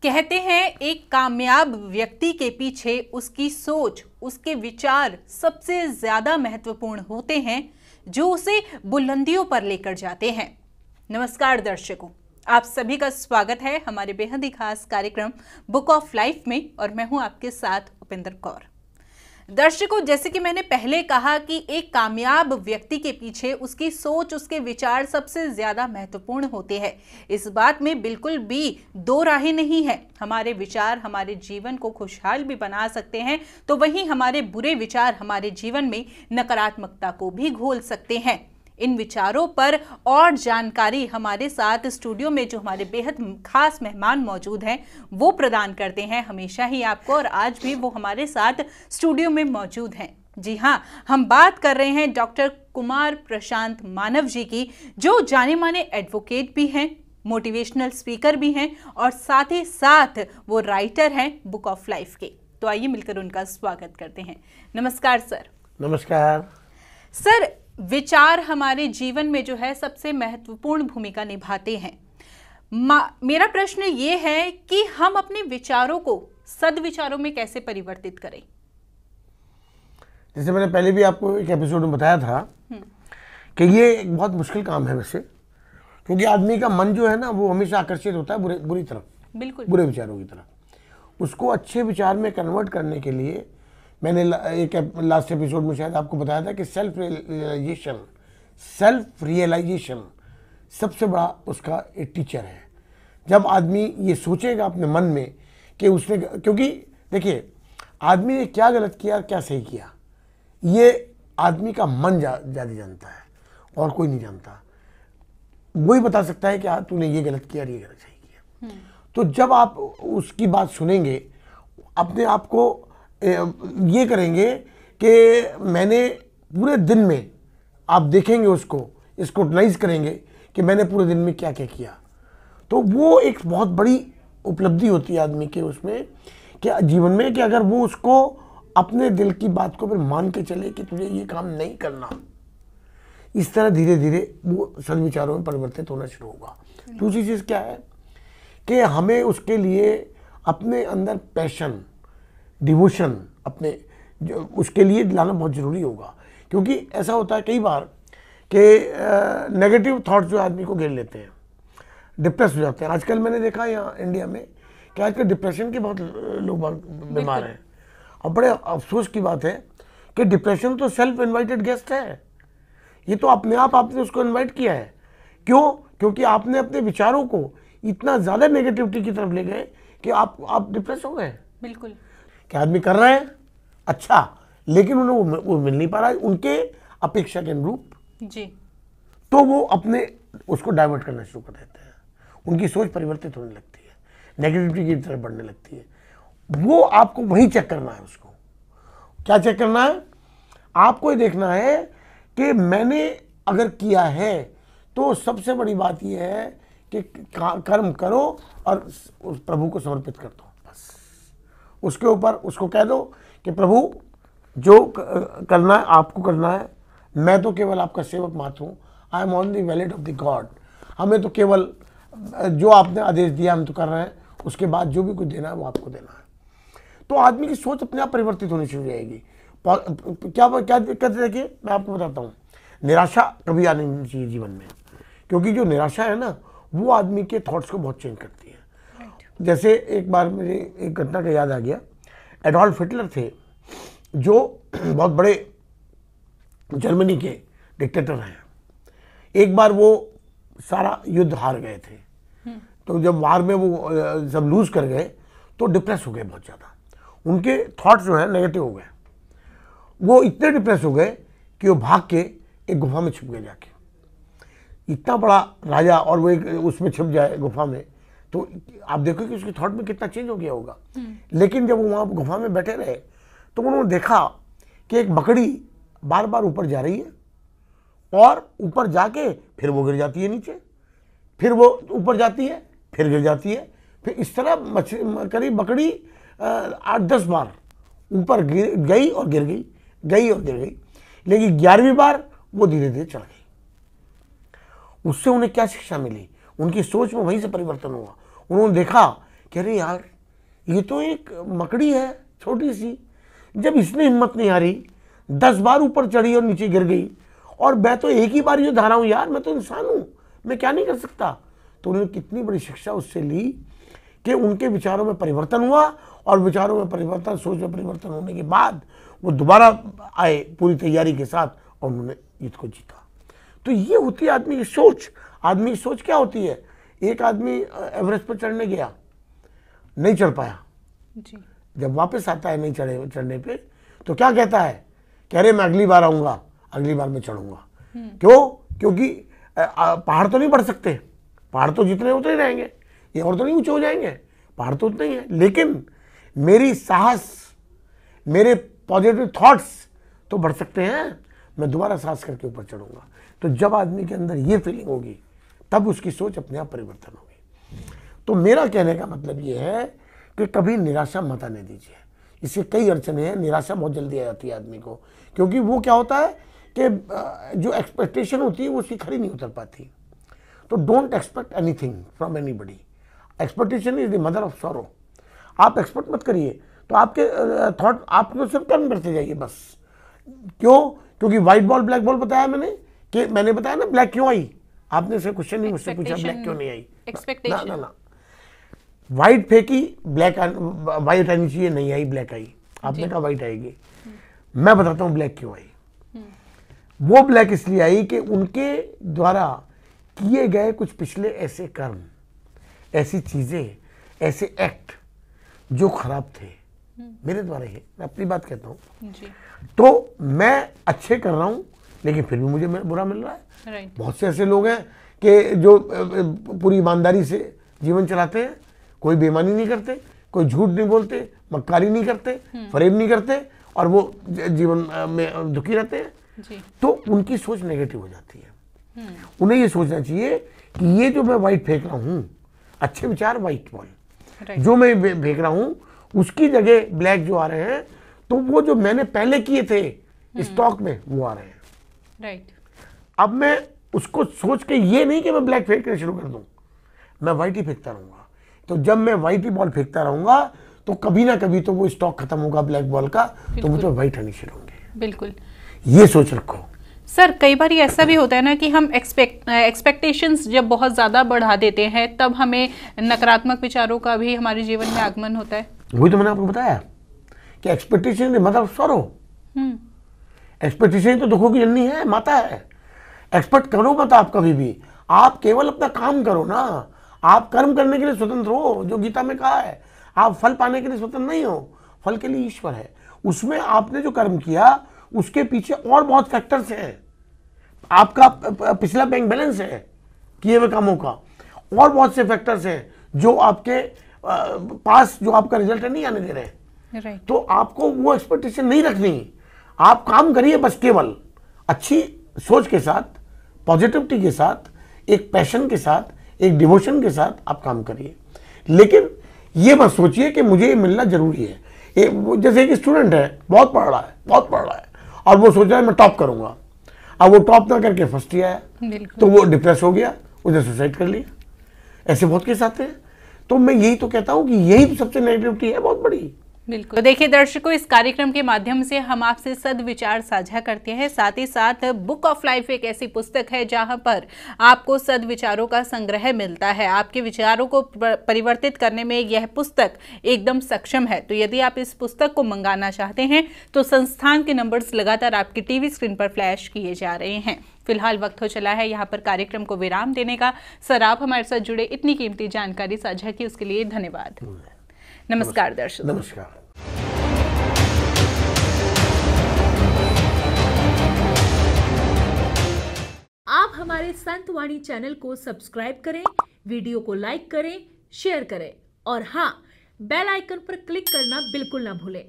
कहते हैं एक कामयाब व्यक्ति के पीछे उसकी सोच, उसके विचार सबसे ज्यादा महत्वपूर्ण होते हैं, जो उसे बुलंदियों पर लेकर जाते हैं। नमस्कार दर्शकों, आप सभी का स्वागत है हमारे बेहद ही खास कार्यक्रम बुक ऑफ लाइफ में और मैं हूं आपके साथ उपेंद्र कौर। दर्शकों, जैसे कि मैंने पहले कहा कि एक कामयाब व्यक्ति के पीछे उसकी सोच, उसके विचार सबसे ज्यादा महत्वपूर्ण होते हैं। इस बात में बिल्कुल भी दो राहें नहीं है। हमारे विचार हमारे जीवन को खुशहाल भी बना सकते हैं, तो वहीं हमारे बुरे विचार हमारे जीवन में नकारात्मकता को भी घोल सकते हैं। इन विचारों पर और जानकारी हमारे साथ स्टूडियो में जो हमारे बेहद खास मेहमान मौजूद हैं वो प्रदान करते हैं हमेशा ही आपको, और आज भी वो हमारे साथ स्टूडियो में मौजूद हैं। जी हाँ, हम बात कर रहे हैं डॉक्टर कुमार प्रशांत मानव जी की, जो जाने माने एडवोकेट भी हैं, मोटिवेशनल स्पीकर भी हैं और साथ ही साथ वो राइटर हैं बुक ऑफ लाइफ के। तो आइए मिलकर उनका स्वागत करते हैं। नमस्कार सर। नमस्कार सर, विचार हमारे जीवन में जो है सबसे महत्वपूर्ण भूमिका निभाते हैं। मेरा प्रश्न ये है कि हम अपने विचारों को सद्विचारों में कैसे परिवर्तित करें। जैसे मैंने पहले भी आपको एक एपिसोड में बताया था कि ये एक बहुत मुश्किल काम है वैसे, क्योंकि आदमी का मन जो है ना वो हमेशा आकर्षित होता है बुरी तरफ, बिल्कुल बुरे विचारों की तरफ। उसको अच्छे विचार में कन्वर्ट करने के लिए मैंने एक लास्ट एपिसोड में शायद आपको बताया था कि सेल्फ रियलाइजेशन सबसे बड़ा उसका एक टीचर है। जब आदमी ये सोचेगा अपने मन में कि उसने, क्योंकि देखिए आदमी ने क्या गलत किया क्या सही किया, ये आदमी का मन ज़्यादा जानता है और कोई नहीं जानता। वही बता सकता है कि हाँ तूने ये गलत किया और ये गलत सही किया। तो जब आप उसकी बात सुनेंगे, अपने आप को ये करेंगे कि मैंने पूरे दिन में, आप देखेंगे उसको स्क्रूटनाइज करेंगे कि मैंने पूरे दिन में क्या क्या किया, तो वो एक बहुत बड़ी उपलब्धि होती है आदमी के उसमें कि जीवन में, कि अगर वो उसको अपने दिल की बात को फिर मान के चले कि तुझे ये काम नहीं करना, इस तरह धीरे धीरे वो सद्विचारों में परिवर्तित होना शुरू होगा। दूसरी चीज़ क्या है कि हमें उसके लिए अपने अंदर पैशन, डिवोशन अपने उसके लिए लाना बहुत ज़रूरी होगा। क्योंकि ऐसा होता है कई बार कि नेगेटिव थॉट्स जो आदमी को घेर लेते हैं, डिप्रेस हो जाते हैं। आजकल मैंने देखा यहाँ इंडिया में कि आजकल डिप्रेशन के बहुत लोग बीमार हैं, और बड़े अफसोस की बात है कि डिप्रेशन तो सेल्फ इन्वाइटेड गेस्ट है। ये तो अपने आप आपने उसको इन्वाइट किया है। क्यों? क्योंकि आपने अपने विचारों को इतना ज़्यादा नेगेटिविटी की तरफ ले गए कि आप डिप्रेस हो गए। बिल्कुल। क्या आदमी कर रहे हैं अच्छा, लेकिन उन्हें वो मिल नहीं पा रहा है उनके अपेक्षा के अनुरूप जी, तो वो अपने उसको डाइवर्ट करना शुरू कर देते हैं। उनकी सोच परिवर्तित होने लगती है, नेगेटिविटी की तरफ बढ़ने लगती है। वो आपको वही चेक करना है। उसको क्या चेक करना है? आपको ये देखना है कि मैंने अगर किया है तो सबसे बड़ी बात यह है कि कर्म करो और उस प्रभु को समर्पित कर दो। उसके ऊपर उसको कह दो कि प्रभु जो करना है आपको करना है, मैं तो केवल आपका सेवक मात्र हूँ। I am on the wallet of the God. हमें तो केवल जो आपने आदेश दिया हम तो कर रहे हैं, उसके बाद जो भी कुछ देना है वो आपको देना है। तो आदमी की सोच अपने आप परिवर्तित होनी शुरू हो जाएगी। क्या दिक्कत है? देखिए मैं आपको बताता हूँ, निराशा कभी आनी नहीं चाहिए जीवन में, क्योंकि जो निराशा है ना वो आदमी के थॉट्स को बहुत चेंज करती है। जैसे एक बार मुझे एक घटना का याद आ गया। एडोल्फ हिटलर थे जो बहुत बड़े जर्मनी के डिक्टेटर हैं। एक बार वो सारा युद्ध हार गए थे, तो जब वार में वो सब लूज कर गए तो डिप्रेस हो गए बहुत ज़्यादा। उनके थॉट्स जो है नेगेटिव हो गए। वो इतने डिप्रेस हो गए कि वो भाग के एक गुफा में छुप गए जाके। इतना बड़ा राजा और वो एक उसमें छुप जाए गुफा में, तो आप देखो कि उसके थॉट में कितना चेंज हो गया होगा। लेकिन जब वो वहाँ गुफा में बैठे रहे तो उन्होंने देखा कि एक बकरी बार बार ऊपर जा रही है और ऊपर जाके फिर वो गिर जाती है नीचे, फिर वो ऊपर जाती है फिर गिर जाती है, फिर इस तरह करीब बकरी 8-10 बार ऊपर गई और गिर गई, गई और गिर गई, लेकिन 11वीं बार वो धीरे धीरे चढ़ गई। उससे उन्हें क्या शिक्षा मिली? उनकी सोच में वहीं से परिवर्तन हुआ। उन्होंने देखा कह रहे यार ये तो एक मकड़ी है छोटी सी, जब इसने हिम्मत नहीं हारी 10 बार ऊपर चढ़ी और नीचे गिर गई, और मैं तो एक ही बार ये धारा हूं यार, मैं तो इंसान हूं, मैं क्या नहीं कर सकता। तो उन्होंने कितनी बड़ी शिक्षा उससे ली कि उनके विचारों में परिवर्तन हुआ, और विचारों में परिवर्तन, सोच में परिवर्तन होने के बाद वो दोबारा आए पूरी तैयारी के साथ और उन्होंने युद्ध को जीता। तो ये होती है आदमी की सोच। आदमी की सोच क्या होती है? एक आदमी एवरेस्ट पर चढ़ने गया, नहीं चढ़ पाया जी। जब वापस आता है नहीं चढ़ने पे, तो क्या कहता है? कह रहे मैं अगली बार आऊंगा, अगली बार मैं चढ़ूंगा। क्यों? क्योंकि पहाड़ तो नहीं बढ़ सकते, पहाड़ तो जितने उतने ही रहेंगे, ये और तो नहीं ऊंचे हो जाएंगे, पहाड़ तो उतने ही है, लेकिन मेरी साहस, मेरे पॉजिटिव थॉट्स तो बढ़ सकते हैं, मैं दोबारा साहस करके ऊपर चढ़ूंगा। तो जब आदमी के अंदर ये फीलिंग होगी तब उसकी सोच अपने आप परिवर्तन होगी। तो मेरा कहने का मतलब ये है कि कभी निराशा मत आने दीजिए। इससे कई अड़चने हैं, निराशा बहुत जल्दी आ जाती है आदमी को, क्योंकि वो क्या होता है कि जो एक्सपेक्टेशन होती है वो उसकी खरी नहीं उतर पाती। तो don't expect anything from anybody. Expectation is the mother of sorrow. आप एक्सपेक्ट मत करिए, तो आपके थॉट आपको सिर्फ कर्म करते जाइए बस। क्यों? क्योंकि व्हाइट बॉल ब्लैक बॉल बताया मैंने, कि मैंने बताया ना ब्लैक क्यों आई, आपने से क्वेश्चन नहीं मुझसे पूछा ब्लैक क्यों नहीं आई। एक्सपेक्टेशन ना, व्हाइट फेंकी, ब्लैक व्हाइट आनी चाहिए, नहीं आई, ब्लैक आई। आपने कहा व्हाइट आएगी, मैं बताता हूँ ब्लैक क्यों आई। वो ब्लैक इसलिए आई कि उनके द्वारा किए गए कुछ पिछले ऐसे कर्म, ऐसी चीजें, ऐसे एक्ट जो खराब थे मेरे द्वारा ही, मैं अपनी बात कहता हूँ। तो मैं अच्छे कर रहा हूं लेकिन फिर भी मुझे बुरा मिल रहा है। बहुत से ऐसे लोग हैं कि जो पूरी ईमानदारी से जीवन चलाते हैं, कोई बेईमानी नहीं करते, कोई झूठ नहीं बोलते, मक्कारी नहीं करते, फरेब नहीं करते, और वो जीवन में दुखी रहते हैं। तो उनकी सोच नेगेटिव हो जाती है। उन्हें ये सोचना चाहिए कि ये जो मैं व्हाइट फेंक रहा हूं, अच्छे विचार व्हाइट बॉल जो मैं फेंक रहा हूं, उसकी जगह ब्लैक जो आ रहे हैं, तो वो जो मैंने पहले किए थे स्टॉक में वो आ रहे हैं। राइट। अब मैं उसको सोच के ये नहीं कि मैं ब्लैक फेंकना शुरू कर दूं, मैं व्हाइट ही फेंकता रहूंगा। तो जब मैं व्हाइट ही बॉल फेंकता रहूंगा तो कभी ना कभी तो वो स्टॉक खत्म होगा ब्लैक बॉल का, तो मुझे व्हाइट आनी शुरू होंगे। बिल्कुल, ये सोच रखो। सर कई बार ऐसा भी होता है ना कि हम एक्सपेक्टेशंस जब बहुत ज़्यादा बढ़ा देते हैं तब हमें नकारात्मक विचारों का भी हमारे जीवन में आगमन होता है। वही तो मैंने आपको बताया कि एक्सपेक्टेशन मतलब सॉरो। एक्सपेक्टेशन तो दुखों की जननी है, माता है। एक्सपेक्ट करो मत आप कभी भी, आप केवल अपना काम करो ना। आप कर्म करने के लिए स्वतंत्र हो, जो गीता में कहा है। आप फल पाने के लिए स्वतंत्र नहीं हो, फल के लिए ईश्वर है। उसमें आपने जो कर्म किया उसके पीछे और बहुत फैक्टर्स हैं। आपका पिछला बैंक बैलेंस है किए हुए कामों का, और बहुत से फैक्टर्स हैं जो आपके पास जो आपका रिजल्ट है नहीं आने दे रहे। तो आपको वो एक्सपेक्टेशन नहीं रखनी। आप काम करिए बस, केवल अच्छी सोच के साथ, पॉजिटिविटी के साथ, एक पैशन के साथ, एक डिवोशन के साथ आप काम करिए। लेकिन ये मत सोचिए कि मुझे ये मिलना जरूरी है। जैसे एक स्टूडेंट है, बहुत पढ़ रहा है और वो सोच रहा है मैं टॉप करूंगा। अब वो टॉप ना करके फर्स्ट ईयर आया तो वो डिप्रेस हो गया, उसने सुसाइड कर लिया। ऐसे बहुत केस आते हैं। तो मैं यही तो कहता हूं कि यही तो सबसे नेगेटिविटी है बहुत बड़ी। बिल्कुल। तो देखिए दर्शकों, इस कार्यक्रम के माध्यम से हम आपसे सद्विचार साझा करते हैं। साथ ही साथ बुक ऑफ लाइफ एक ऐसी पुस्तक है जहां पर आपको सद्विचारों का संग्रह मिलता है। आपके विचारों को परिवर्तित करने में यह पुस्तक एकदम सक्षम है। तो यदि आप इस पुस्तक को मंगाना चाहते हैं तो संस्थान के नंबर्स लगातार आपकी टीवी स्क्रीन पर फ्लैश किए जा रहे हैं। फिलहाल वक्त हो चला है यहाँ पर कार्यक्रम को विराम देने का। सर, आप हमारे साथ जुड़े, इतनी कीमती जानकारी साझा की उसके लिए धन्यवाद। नमस्कार दर्शकों। नमस्कार। आप हमारे संतवाणी चैनल को सब्सक्राइब करें, वीडियो को लाइक करें, शेयर करें और हाँ, बेल आइकन पर क्लिक करना बिल्कुल ना भूलें।